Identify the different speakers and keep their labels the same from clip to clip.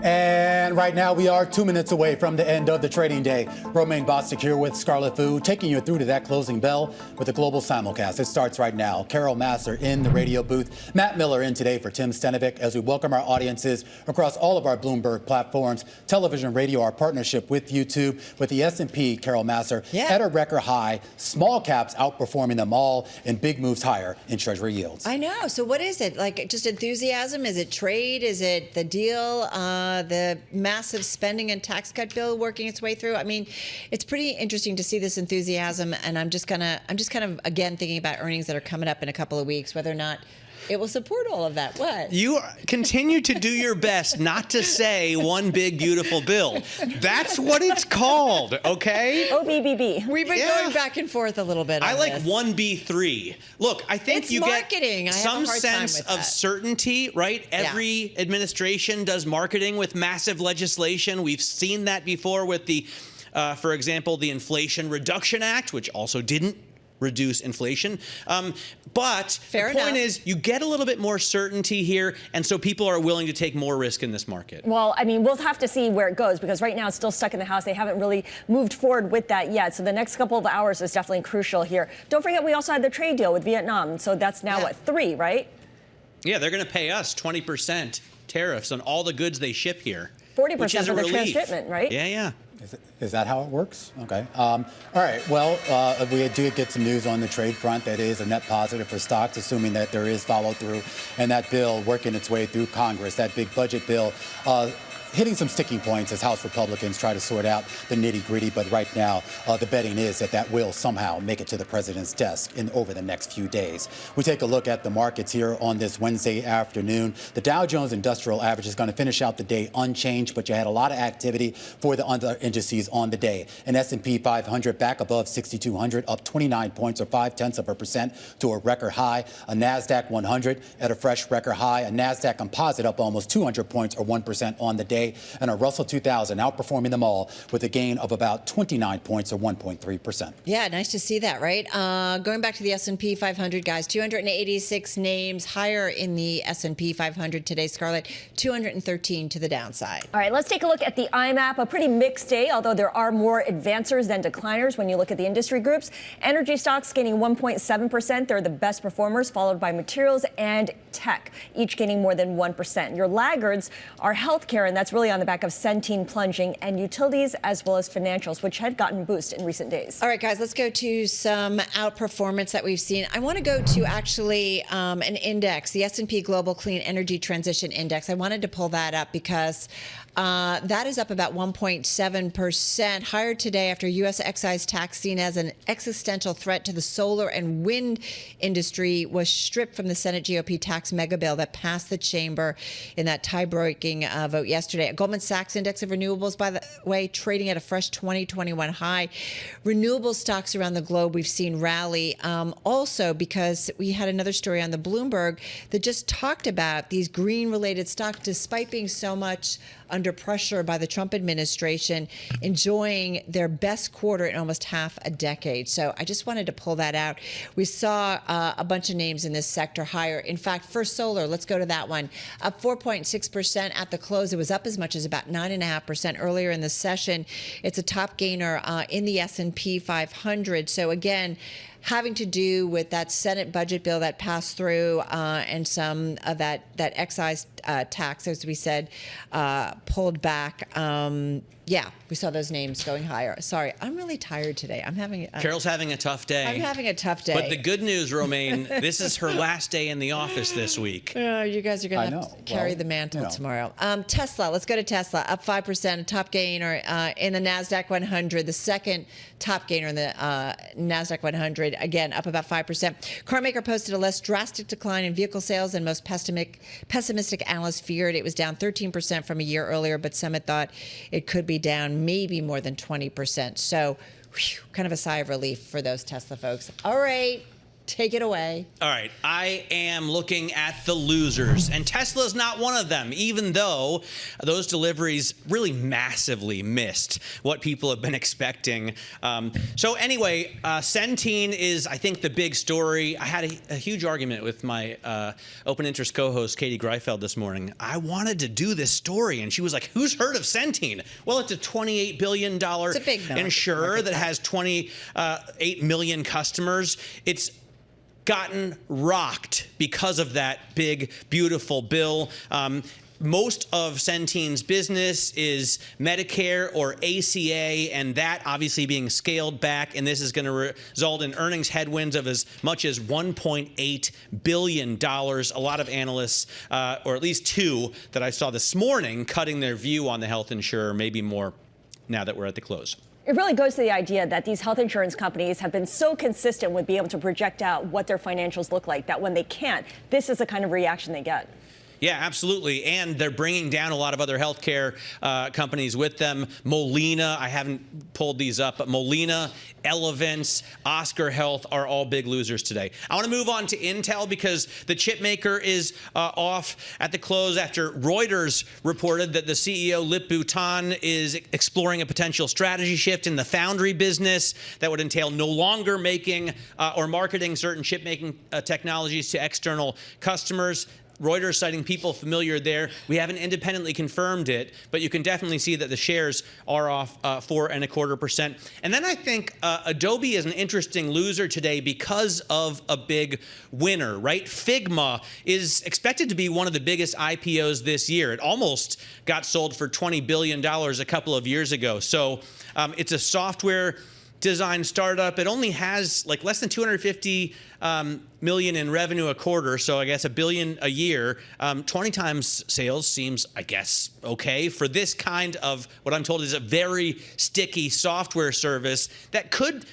Speaker 1: And right now we are 2 minutes away from the end of the trading day. Romaine Bostick here with Scarlet Fu, taking you through to that closing bell with a global simulcast. It starts right now. Carol Massar in the radio booth. Matt Miller in today for Tim Stenovic as we welcome our audiences across all of our Bloomberg platforms, television, radio, our partnership with YouTube, with the S&P, Carol Massar, at a record high, small caps outperforming them all, and big moves higher in Treasury yields.
Speaker 2: I know. So what is it? Like just enthusiasm? Is it trade? Is it the deal? The massive spending and tax cut bill working its way through. I mean, it's pretty interesting to see this enthusiasm, and I'm just kind of again thinking about earnings that are coming up in a couple of weeks, whether or not it will support all of that. What?
Speaker 3: You continue to do your best not to say one big beautiful bill. That's what it's called, okay?
Speaker 4: OBBB.
Speaker 2: We've been going back and forth a little bit on
Speaker 3: I like
Speaker 2: this.
Speaker 3: 1B3. Look, I think
Speaker 2: It's
Speaker 3: you
Speaker 2: marketing.
Speaker 3: get
Speaker 2: I have
Speaker 3: some
Speaker 2: a hard time
Speaker 3: sense
Speaker 2: with
Speaker 3: of
Speaker 2: that.
Speaker 3: certainty, right? Every administration does marketing with massive legislation. We've seen that before with the, for example, the Inflation Reduction Act, which also didn't reduce inflation. But
Speaker 2: Fair
Speaker 3: the point
Speaker 2: enough.
Speaker 3: is you get a little bit more certainty here, and so people are willing to take more risk in this market.
Speaker 4: Well, I mean, we'll have to see where it goes because right now it's still stuck in the House. They haven't really moved forward with that yet. So the next couple of hours is definitely crucial here. Don't forget, we also had the trade deal with Vietnam. So that's now, what, 3, right?
Speaker 3: Yeah, they're going to pay us 20% tariffs on all the goods they ship here.
Speaker 4: 40%
Speaker 3: which is
Speaker 4: for
Speaker 3: a
Speaker 4: the
Speaker 3: relief.
Speaker 4: transshipment, right?
Speaker 3: Yeah.
Speaker 1: Is that how it works? Okay. All right. Well, we do get some news on the trade front that is a net positive for stocks, assuming that there is follow through and that bill working its way through Congress, that big budget bill. Hitting some sticking points as House Republicans try to sort out the nitty-gritty. But right now, the betting is that will somehow make it to the president's desk over the next few days. We take a look at the markets here on this Wednesday afternoon. The Dow Jones Industrial Average is going to finish out the day unchanged, but you had a lot of activity for the other indices on the day. An S&P 500 back above 6,200, up 29 points or 0.5% to a record high. A NASDAQ 100 at a fresh record high. A NASDAQ Composite up almost 200 points or 1% on the day. And a Russell 2000 outperforming them all with a gain of about 29 points or 1.3%.
Speaker 2: Yeah, nice to see that, right? Going back to the S&P 500, guys, 286 names higher in the S&P 500 today, Scarlett, 213 to the downside.
Speaker 4: All right, let's take a look at the IMAP. A pretty mixed day, although there are more advancers than decliners when you look at the industry groups. Energy stocks gaining 1.7%. They're the best performers, followed by materials and tech, each gaining more than 1%. Your laggards are healthcare, and that's really on the back of Centene plunging, and utilities as well as financials, which had gotten boost in recent days.
Speaker 2: All right, guys, let's go to some outperformance that we've seen. I want to go to actually an index, the S&P Global Clean Energy Transition Index. I wanted to pull that up because that is up about 1.7% higher today after U.S. excise tax seen as an existential threat to the solar and wind industry was stripped from the Senate GOP tax mega bill that passed the chamber in that tie-breaking vote yesterday. Goldman Sachs index of renewables, by the way, trading at a fresh 2021 high. Renewable stocks around the globe we've seen rally also because we had another story on the Bloomberg that just talked about these green-related stocks, despite being so much under pressure by the Trump administration, enjoying their best quarter in almost half a decade. So I just wanted to pull that out. We saw a bunch of names in this sector higher. In fact, First Solar, let's go to that one, up 4.6% at the close. It was up as much as about 9.5% earlier in the session. It's a top gainer in the S&P 500. So again, having to do with that Senate budget bill that passed through and some of that excise tax, as we said, pulled back. Yeah, we saw those names going higher. Sorry, I'm really tired today.
Speaker 3: Carol's having a tough day.
Speaker 2: I'm having a tough day.
Speaker 3: But the good news, Romaine, this is her last day in the office this week.
Speaker 2: You guys are going to have to carry the mantle tomorrow. Tesla, let's go to Tesla, up 5%, a top gainer in the NASDAQ 100, the second top gainer in the NASDAQ 100, again, up about 5%. Carmaker posted a less drastic decline in vehicle sales than most pessimistic analysts feared. It was down 13% from a year earlier, but some had thought it could be down maybe more than 20%. So kind of a sigh of relief for those Tesla folks. All right. Take it away.
Speaker 3: All right, I am looking at the losers, and Tesla's not one of them, even though those deliveries really massively missed what people have been expecting. So anyway, Centene is, I think, the big story. I had a huge argument with my open interest co-host, Katie Greifeld, this morning. I wanted to do this story, and she was like, who's heard of Centene? Well, it's a $28 billion insurer that has 28 million customers. It's gotten rocked because of that big, beautiful bill. Most of Centene's business is Medicare or ACA, and that obviously being scaled back, and this is going to result in earnings headwinds of as much as $1.8 billion. A lot of analysts, or at least two that I saw this morning, cutting their view on the health insurer, maybe more now that we're at the close.
Speaker 4: It really goes to the idea that these health insurance companies have been so consistent with being able to project out what their financials look like that when they can't, this is the kind of reaction they get.
Speaker 3: Yeah, absolutely. And they're bringing down a lot of other healthcare companies with them. Molina, I haven't pulled these up, but Molina, Elevance, Oscar Health are all big losers today. I want to move on to Intel because the chip maker is off at the close after Reuters reported that the CEO, Lip Bhutan, is exploring a potential strategy shift in the foundry business that would entail no longer making or marketing certain chip making technologies to external customers. Reuters citing people familiar there. We haven't independently confirmed it, but you can definitely see that the shares are off 4.25%. And then I think Adobe is an interesting loser today because of a big winner, right? Figma is expected to be one of the biggest IPOs this year. It almost got sold for $20 billion a couple of years ago. So it's a software design startup. It only has like less than 250 million in revenue a quarter, so I guess $1 billion a year. 20 times sales seems, I guess, okay for this kind of what I'm told is a very sticky software service that could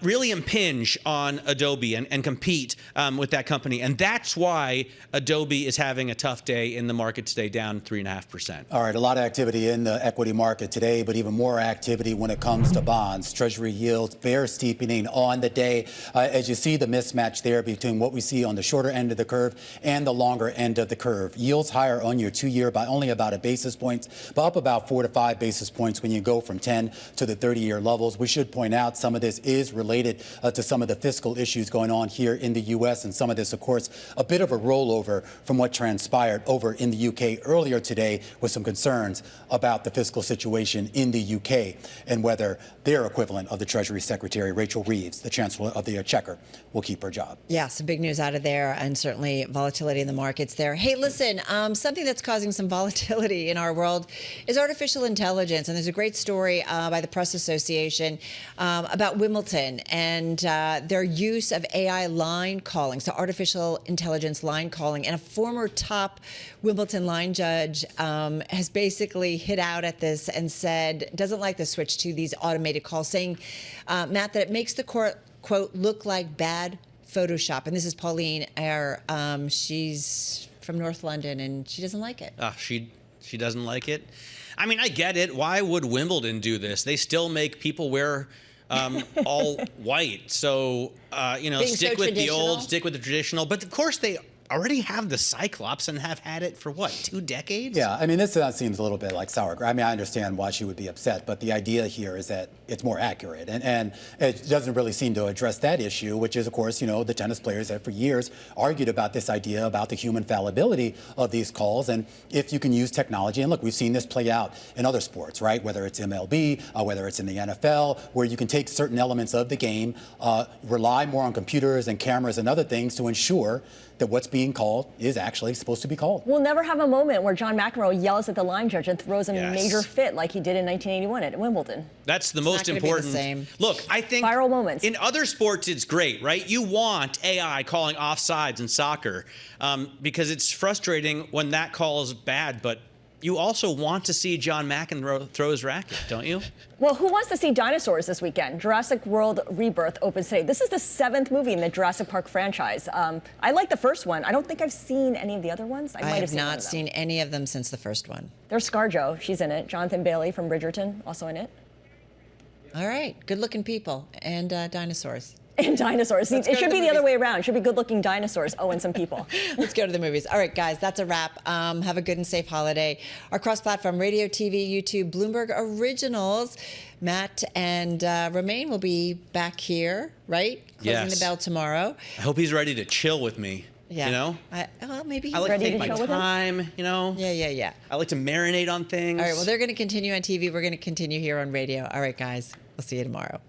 Speaker 3: really impinge on Adobe and compete with that company. And that's why Adobe is having a tough day in the market today, down 3.5%.
Speaker 1: All right, a lot of activity in the equity market today, but even more activity when it comes to bonds. Treasury yields, bear steepening on the day. As you see the mismatch there between what we see on the shorter end of the curve and the longer end of the curve. Yields higher on your 2-year by only about a basis point, but up about 4 to 5 basis points when you go from 10 to the 30-year levels. We should point out some of this is related to some of the fiscal issues going on here in the U.S. and some of this, of course, a bit of a rollover from what transpired over in the U.K. earlier today with some concerns about the fiscal situation in the U.K. and whether their equivalent of the Treasury Secretary, Rachel Reeves, the Chancellor of the Exchequer, will keep her job.
Speaker 2: Yeah, some big news out of there and certainly volatility in the markets there. Hey, listen, something that's causing some volatility in our world is artificial intelligence. And there's a great story by the Press Association about Wimbledon and their use of AI line calling, so artificial intelligence line calling. And a former top Wimbledon line judge has basically hit out at this and said, doesn't like the switch to these automated calls, saying, Matt, that it makes the court, quote, look like bad Photoshop. And this is Pauline Eyre. She's from North London, and she doesn't like it.
Speaker 3: She doesn't like it? I mean, I get it. Why would Wimbledon do this? They still make people wear all white. So, stick with the old, stick with the traditional. But of course, they already have the Cyclops and have had it for what, 2 decades?
Speaker 1: Yeah, I mean, this seems a little bit like sauerkraut. I mean, I understand why she would be upset, but the idea here is that it's more accurate. And it doesn't really seem to address that issue, which is, of course, the tennis players that for years argued about this idea about the human fallibility of these calls and if you can use technology. And look, we've seen this play out in other sports, right? Whether it's MLB, whether it's in the NFL, where you can take certain elements of the game, rely more on computers and cameras and other things to ensure that what's being called is actually supposed to be called.
Speaker 4: We'll never have a moment where John McEnroe yells at the line judge and throws a major fit like he did in 1981 at Wimbledon.
Speaker 3: That's the most important. Look, I think
Speaker 4: viral moments.
Speaker 3: In other sports, it's great, right? You want AI calling offsides in soccer because it's frustrating when that call is bad, but you also want to see John McEnroe throw his racket, don't you?
Speaker 4: Well, who wants to see dinosaurs this weekend? Jurassic World Rebirth opens today. This is the 7th movie in the Jurassic Park franchise. I like the first one. I don't think I've seen any of the other ones.
Speaker 2: I have not seen any of them since the first one.
Speaker 4: There's ScarJo. She's in it. Jonathan Bailey from Bridgerton, also in it.
Speaker 2: All right. Good-looking people and dinosaurs.
Speaker 4: And dinosaurs. It should be the other way around. It should be good-looking dinosaurs. Oh, and some people.
Speaker 2: Let's go to the movies. All right, guys, that's a wrap. Have a good and safe holiday. Our cross-platform radio, TV, YouTube, Bloomberg Originals. Matt and Romaine will be back here, right? Closing the bell tomorrow.
Speaker 3: I hope he's ready to chill with me.
Speaker 2: Yeah.
Speaker 3: You know?
Speaker 2: Well, maybe he's
Speaker 3: I like
Speaker 2: ready
Speaker 3: to take
Speaker 2: to
Speaker 3: my
Speaker 2: chill
Speaker 3: time, you know?
Speaker 2: Yeah.
Speaker 3: I like to marinate on things.
Speaker 2: All right, well, they're going to continue on TV. We're going to continue here on radio. All right, guys, we'll see you tomorrow.